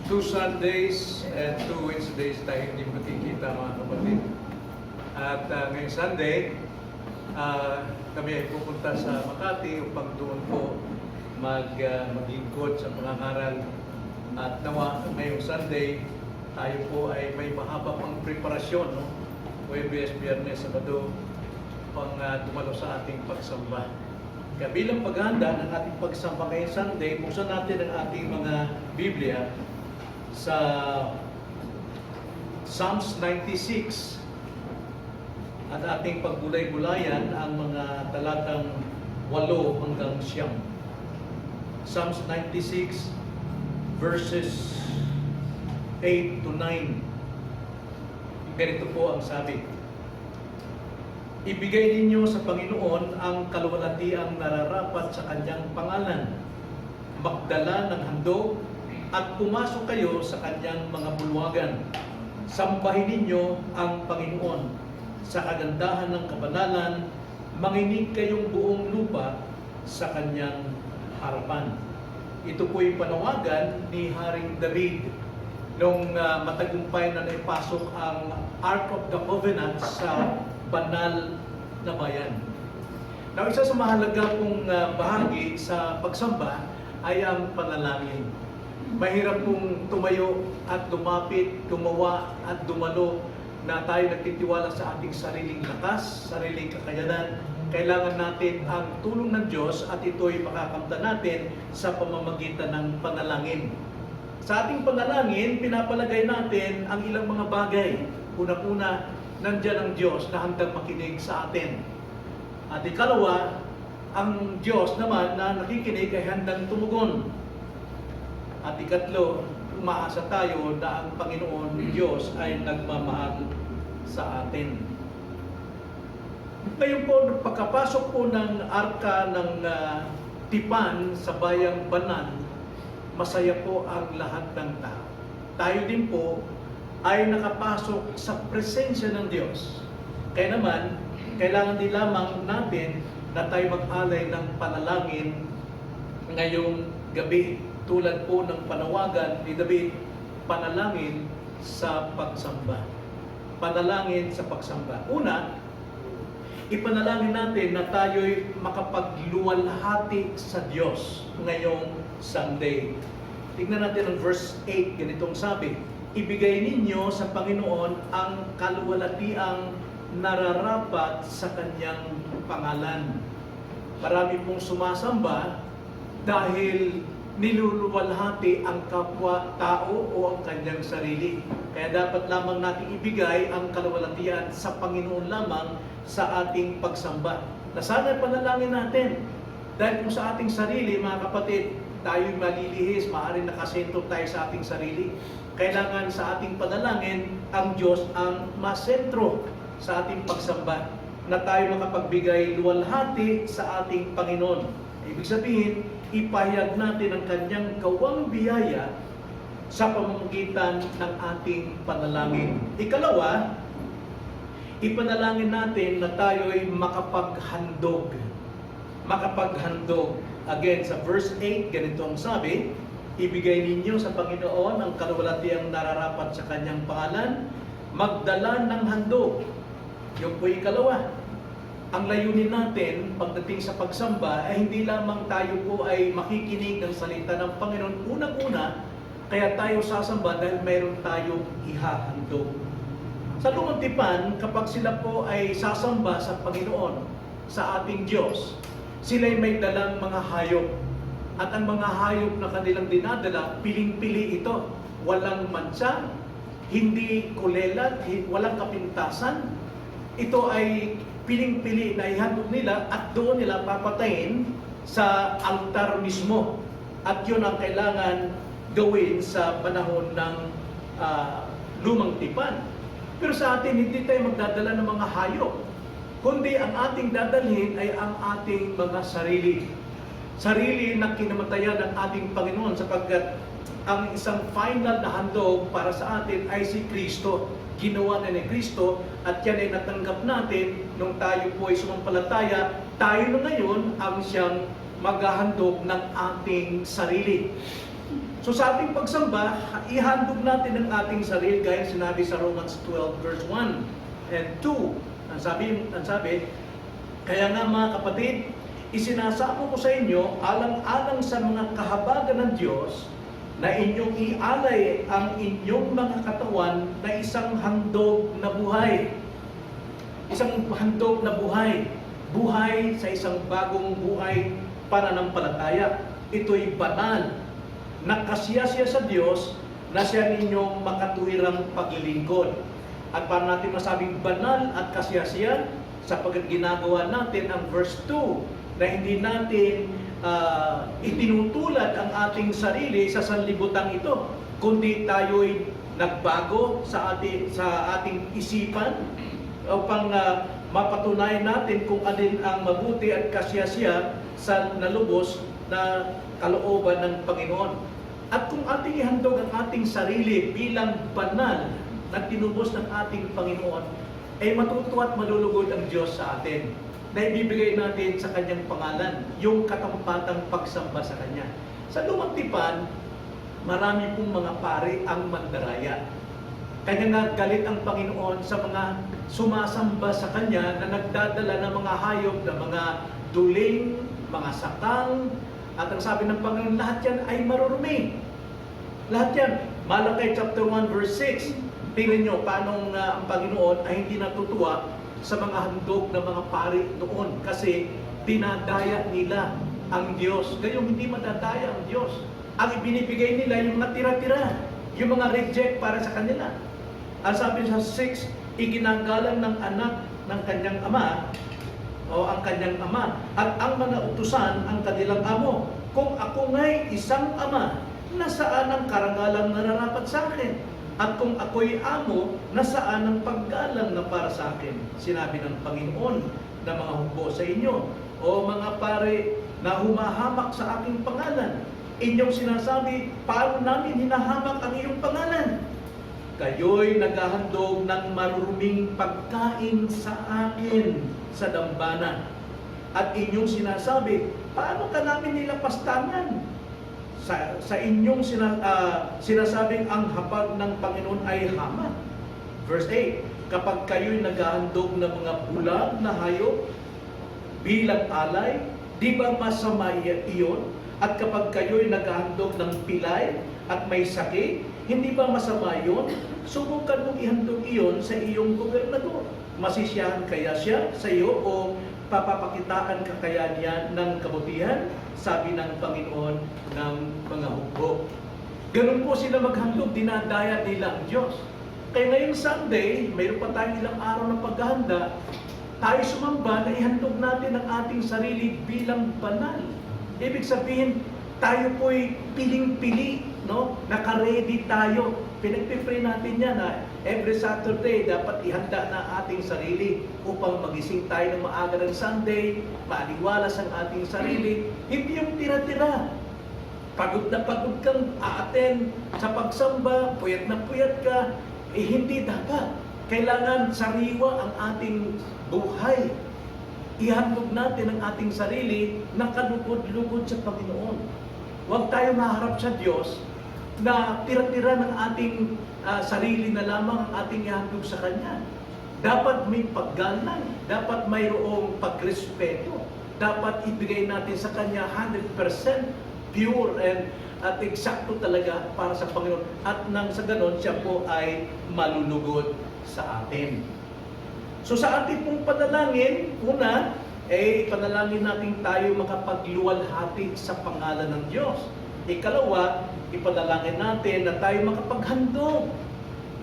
Two Sundays and two Wednesdays tayo hindi magkikita mga kapatid. At ngayong Sunday, kami ay pupunta sa Makati upang doon po maglingkod sa pangangaral. At nawa ngayong Sunday, tayo po ay may mahaba pang preparasyon, no? Huwebes, Biyernes, Sabado, pang dumalo sa ating pagsamba. Kaya bilang paghahanda ng ating pagsamba ngayong Sunday, buksan natin ang ating mga Biblia sa Psalms 96 at ating paggulay-gulayan ang mga talatang 8 hanggang 9. Psalms 96 verses 8 to 9. Ganito po ang sabi: Ibigay ninyo sa Panginoon ang kaluwalhatiang nararapat sa kanyang pangalan. Magdala ng handog at pumasok kayo sa kanyang mga bulwagan. Sambahin ninyo ang Panginoon sa kagandahan ng kabanalan. Manginig kayong buong lupa sa kanyang harapan. Ito po'y panawagan ni Haring David nung matagumpay na naipasok ang Ark of the Covenant sa banal na bayan. Now, isa sa mahalaga pong bahagi sa pagsamba ay ang panalangin. Mahirap pong tumayo at lumapit, gumawa at dumalo na tayo nagtitiwala sa ating sariling lakas, sariling kakayanan. Kailangan natin ang tulong ng Diyos at ito'y makakamtan natin sa pamamagitan ng panalangin. Sa ating panalangin, pinapalagay natin ang ilang mga bagay. Una-una, nandiyan ang Diyos na handang makinig sa atin. At ikalawa, ang Diyos naman na nakikinig ay handang tumugon. At ikatlo, umaasa tayo na ang Panginoon Diyos ay nagmamahal sa atin. Ngayon po, pagkapasok po ng arka ng tipan sa bayang Banan, masaya po ang lahat ng tao. Tayo din po ay nakapasok sa presensya ng Diyos. Kaya naman, kailangan din lamang natin na tayo mag-alay ng panalangin ngayong gabi. Tulad po ng panawagan ni David, panalangin sa pagsamba. Panalangin sa pagsamba. Una, ipanalangin natin na tayo'y makapagluwalhati sa Diyos ngayong Sunday. Tingnan natin ang verse 8, ganitong sabi: Ibigay ninyo sa Panginoon ang kaluwalhatiang nararapat sa kanyang pangalan. Marami pong sumasamba dahil niluluwalhati ang kapwa-tao o ang kanyang sarili. Kaya dapat lamang natin ibigay ang kaluwalhatian sa Panginoon lamang sa ating pagsamba. Na sana panalangin natin. Dahil kung sa ating sarili, mga kapatid, tayo'y malilihis, maaaring nakasentro tayo sa ating sarili. Kailangan sa ating panalangin, ang Diyos ang masentro sa ating pagsamba. Na tayo makapagbigay luwalhati sa ating Panginoon. Ibig sabihin, ipahayag natin ang kanyang gawang biyaya sa pamamagitan ng ating panalangin. Ikalawa, ipanalangin natin na tayo'y makapaghandog. Makapaghandog. Again, sa verse 8, ganito ang sabi: Ibigay ninyo sa Panginoon ang kaluwalhatiang nararapat sa kanyang pangalan. Magdala ng handog. Yung po ikalawa. Ang layunin natin pagdating sa pagsamba ay hindi lamang tayo po ay makikinig ng salita ng Panginoon. Unang-una, kaya tayo sasamba dahil mayroon tayong ihahandog. Sa lumang tipan, kapag sila po ay sasamba sa Panginoon, sa ating Diyos, sila'y may dalang mga hayop. At ang mga hayop na kanilang dinadala, piling-pili ito. Walang mansa, hindi kulelat, walang kapintasan. Ito ay piling-pili na ihandog nila at doon nila papatayin sa altar mismo. At yun ang kailangan gawin sa panahon ng lumang tipan. Pero sa atin, hindi tayo magdadala ng mga hayop, kundi ang ating dadalhin ay ang ating mga sarili. Sarili na kinamatayan ng ating Panginoon, sapagkat ang isang final na handog para sa atin ay si Kristo. Ginawa na ni Kristo at yan ay natanggap natin nung tayo po ay sumampalataya. Tayo na ngayon ang siyang maghahandog ng ating sarili. So sa ating pagsamba, ihandog natin ang ating sarili gaya sinabi sa Romans 12 verse 1 and 2. Ang sabi, kaya nga mga kapatid, isinasamo ko sa inyo alang-alang sa mga kahabagan ng Diyos na inyong ialay ang inyong mga katawan na isang handog na buhay. Isang handog na buhay. Buhay sa isang bagong buhay pananampalataya. Ito'y banal na kasiyasiya sa Diyos na siya ninyong makatuwirang paglilingkod. At para natin masabing banal at kasiyasiya sapagkat ginagawa natin ang verse 2 na hindi natin itinutulad ang ating sarili sa sanlibutan ito, kundi tayo'y nagbago sa ating isipan upang mapatunayan natin kung alin ang mabuti at kasiyasiya sa nalubos na kalooban ng Panginoon. At kung ating ihandog ang ating sarili bilang banal na tinubos ng ating Panginoon, ay matutuwa at malulugod ang Diyos sa atin na ibibigay natin sa Kanyang pangalan yung katampatang pagsamba sa Kanya. Sa Lumang Tipan, marami pong mga pari ang mandaraya. Kanya nga galit ang Panginoon sa mga sumasamba sa Kanya na nagdadala ng mga hayop, na mga duling, mga sakang, at ang sabi ng Panginoon, lahat yan ay marurumi. Lahat yan. Malakay chapter 1 verse 6. Tingnan nyo paano ang Panginoon ay hindi natutuwa sa mga handog ng mga pari noon kasi dinadaya nila ang Diyos. Gayong hindi madadaya ang Diyos. Ang ibinibigay nila yung natira-tira, yung mga reject para sa kanila. Ang sabi sa 6, iginagalang ng anak ng kanyang ama o ang kanyang ama at ang mga utusan ang kanilang amo. Kung ako nga'y isang ama, nasaan ang karangalang nararapat sa akin? At kung ako'y amo, nasaan ang paggalang na para sa akin? Sinabi ng Panginoon na mga hukbo sa inyo, o mga pare na humahamak sa aking pangalan. Inyong sinasabi, paano namin hinahamak ang iyong pangalan? Kayo'y naghahandog ng maruruming pagkain sa akin sa dambana. At inyong sinasabi, paano ka namin nilapastangan? Sa inyong sinasabing ang hapag ng Panginoon ay hama. Verse 8, kapag kayo'y naghahandog ng mga bulag na hayop bilang alay, di ba masama iyon? At kapag kayo'y naghahandog ng pilay at may sakit, hindi ba masama iyon? Subukan mong ihandog iyon sa iyong gobernador. Masisiyahan kaya siya sa iyo o papapakitaan ka kaya niya ng kabutihan? Sabi ng Panginoon ng mga hukbo. Ganun po sila maghandog, dinadaya nila ang Diyos. Kaya ngayong Sunday, mayroon pa tayong ilang araw ng paghahanda, tayo sumamba na ihandog natin ang ating sarili bilang banal. Ibig sabihin, tayo po'y piling-pili, no? Naka-ready tayo. Pinagpipray natin yan na every Saturday dapat ihanda na ating sarili upang magising tayo ng maaga ng Sunday, maaliwalas ang ating sarili. Hindi yung tira-tira. Pagod na pagod kang aaten sa pagsamba, puyat na puyat ka, hindi dapat. Kailangan sariwa ang ating buhay. Ihandog natin ang ating sarili na kalugod-lugod sa Panginoon. Huwag tayo maharap sa Diyos na tira-tira ng ating sarili na lamang ang ating ihandog sa Kanya. Dapat may paggalang, dapat mayroong pagrespeto, dapat ibigay natin sa Kanya 100% pure at eksakto talaga para sa Panginoon. At nang sa ganon, siya po ay malulugod sa atin. So sa ating pong panalangin, una, panalangin natin tayo makapagluwalhati sa pangalan ng Diyos. Ikalawa, ipanalangin natin na tayo makapaghandog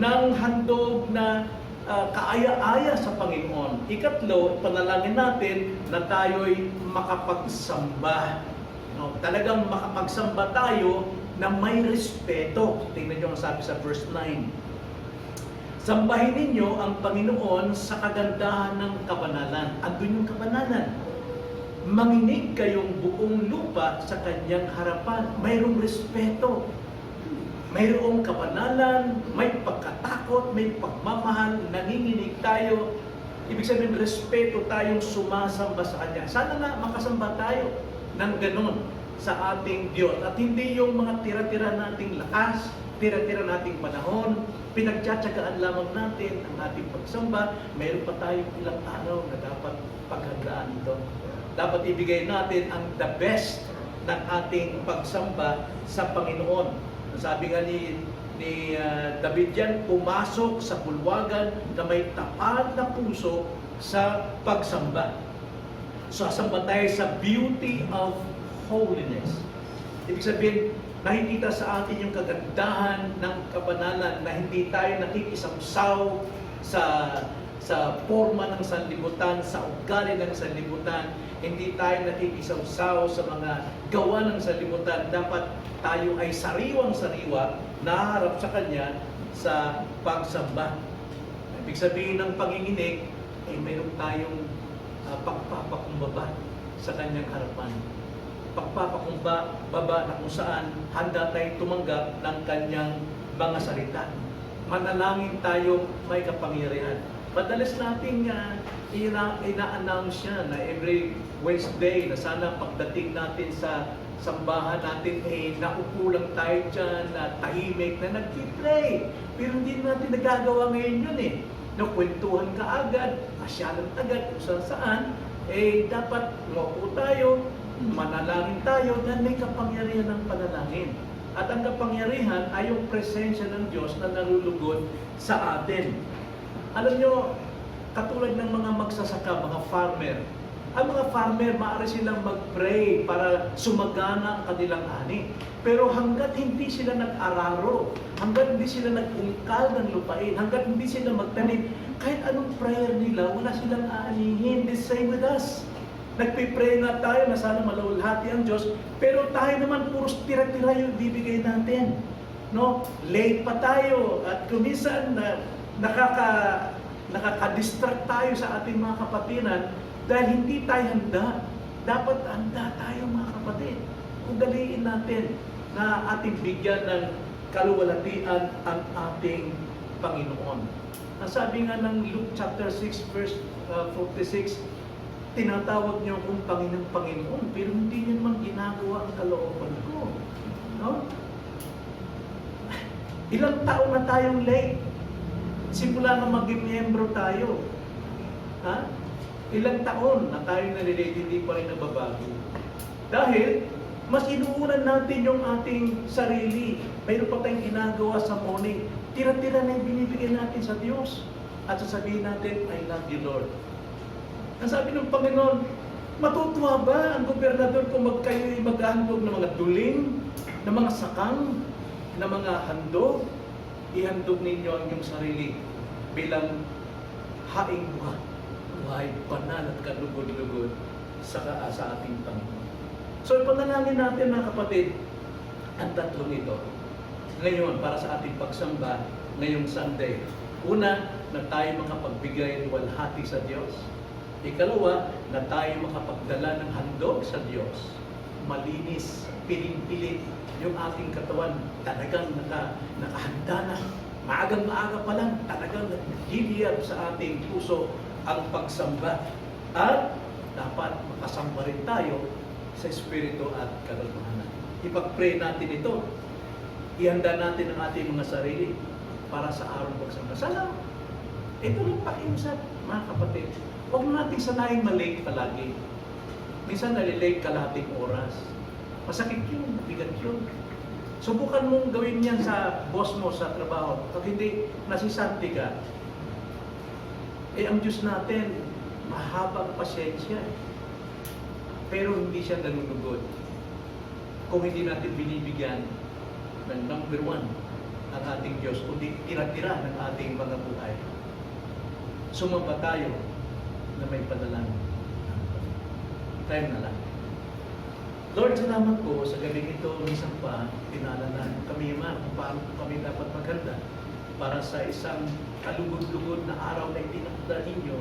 ng handog na kaaya-aya sa Panginoon. Ikatlo, ipanalangin natin na tayo'y makapagsamba. No, talagang makapagsamba tayo na may respeto. Tingnan nyo ang sabi sa verse 9. Sambahin ninyo ang Panginoon sa kagandahan ng kabanalan. Andun yung kabanalan. Manginig kayong buong lupa sa kanyang harapan. Mayroong respeto. Mayroong kabanalan, may pagkatakot, may pagmamahal, nanginginig tayo. Ibig sabihin, respeto tayong sumasamba sa Kanya. Sana nga makasamba tayo ng ganun. sa ating Diyos. At hindi yung mga tira-tira nating lakas, tira-tira nating panahon, pinagtsatsagaan lamang natin ang ating pagsamba. Mayroon pa tayong ilang araw na dapat paghandaan ito. Dapat ibigay natin ang the best ng ating pagsamba sa Panginoon. Sabi nga ni David yan, pumasok sa bulwagan na may tapat na puso sa pagsamba. Sasamba tayo sa beauty of holiness. Ibig sabihin, nakikita sa atin yung kagandahan ng kabanalan na hindi tayo nakikisamsaw sa forma ng sanlibutan, sa ugali ng sanlibutan. Hindi tayo nakikisamsaw sa mga gawa ng sanlibutan. Dapat tayo ay sariwang-sariwa, naharap sa Kanya sa pagsamba. Ibig sabihin ng panginginig, ay mayroon tayong pagpapakumbaba sa Kanyang harapan. Pagpapakumbaba na kung saan handa tayong tumanggap ng Kanyang mga salita. Manalangin tayong may kapangyarihan. Madalas nating ina-announce siya na every Wednesday na sana pagdating natin sa sambahan natin, naupo lang tayo dyan, na tahimik, na nag-pray. Pero hindi natin nagagawa ngayon yun Kwentuhan ka agad, asyalan agad kung saan, dapat maupo tayo, manalangin tayo, na may kapangyarihan ng panalangin. At ang kapangyarihan ay yung presensya ng Diyos na nalulugod sa atin. Alam nyo, katulad ng mga magsasaka, mga farmer, ang mga farmer, maaari silang mag-pray para sumagana ang kanilang ani. Pero hanggat hindi sila nag-araro, hanggat hindi sila nag-ungkal ng lupain, hanggat hindi sila magtanim, kahit anong prayer nila, wala silang aanihin. The same with us. Nagpipray nga tayo na sana malawalhati ang Diyos, pero tayo naman puros tira-tira yung bibigay natin. Late pa tayo at kumisan na nakaka-distract tayo sa ating mga kapatiran dahil hindi tayo handa. Dapat handa tayo mga kapatid. Ugaliin natin na ating bigyan ng kaluwalhatian ang ating Panginoon. Ang sabi nga ng Luke chapter 6 verse 46, tinatawag niyo akong Panginoon, pero hindi niyo naman ginagawa ang kalooban ko. Ilang taon na tayong late. Simula na maging miyembro tayo. Ilang taon na tayo nalilate, hindi pa rin nababago. Dahil, mas inuunan natin yung ating sarili. Mayroon pa tayong ginagawa sa morning. Tira-tira na yung binibigyan natin sa Diyos. At sasabihin natin, I love you, Lord. Ang sabi ng Panginoon, matutuwa ba ang gobernador kung kayo'y maghahandog ng mga duling, ng mga sakang, ng mga handog? Ihandog ninyo ang inyong sarili bilang haing buhay, banal at kalugod-lugod sa ating Panginoon. So, ipanalangin natin mga kapatid ang tatlong ito. Ngayon, para sa ating pagsamba, ngayong Sunday. Una, na tayo makapagbigay ng walhati sa Diyos. Ikalawa, na tayo makapagdala ng handog sa Diyos. Malinis, piling-pilit yung ating katawan. Talagang nakahanda na. Maagang-maaga pa lang, talagang naghihiliyab sa ating puso ang pagsamba. At dapat makasamba rin tayo sa Espiritu at katotohanan. Ipag-pray natin ito. Ihanda natin ang ating mga sarili para sa araw ng pagsamba. Sana, ito lang pakiusap, mga kapatid. Huwag natin sanayin malate palagi. Minsan nalilate kalahating oras. Masakit yun, bigat yun. Subukan mong gawin yan sa boss mo sa trabaho. Pag hindi nasisanti ka, ang Diyos natin, mahabang pasyensya. Pero hindi siya nalulugod. Kung hindi natin binibigyan ng number one ang ating Diyos, kundi tira-tira ng ating mga buhay. Sumamba tayo na may panalangin. Tayo na lang. Lord, salamat po sa gabing ito, minsan pa, pinalanan kami kung paano kami dapat maghanda para sa isang kalugod-lugod na araw na itinakda ninyo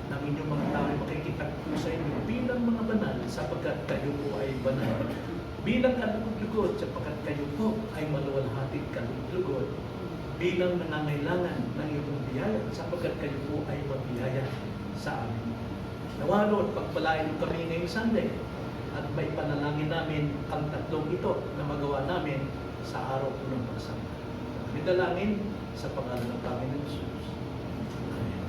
ng inyong mga tao ay makikita po sa inyo bilang mga banal sapagkat kayo po ay banal. Bilang kalugod-lugod sapagkat kayo po ay maluwalhating kalugod-lugod. Bilang nangangailangan ng iyong biyaya sapagkat kayo po ay mabiyaya sa amin. Nawalo at pagpalain kami ngayong Sunday at may panalangin namin namin ang tatlong ito na magawa namin sa araw po ng pagsamba. May dalangin sa pangalan ng Panginoon Jesus. Amen.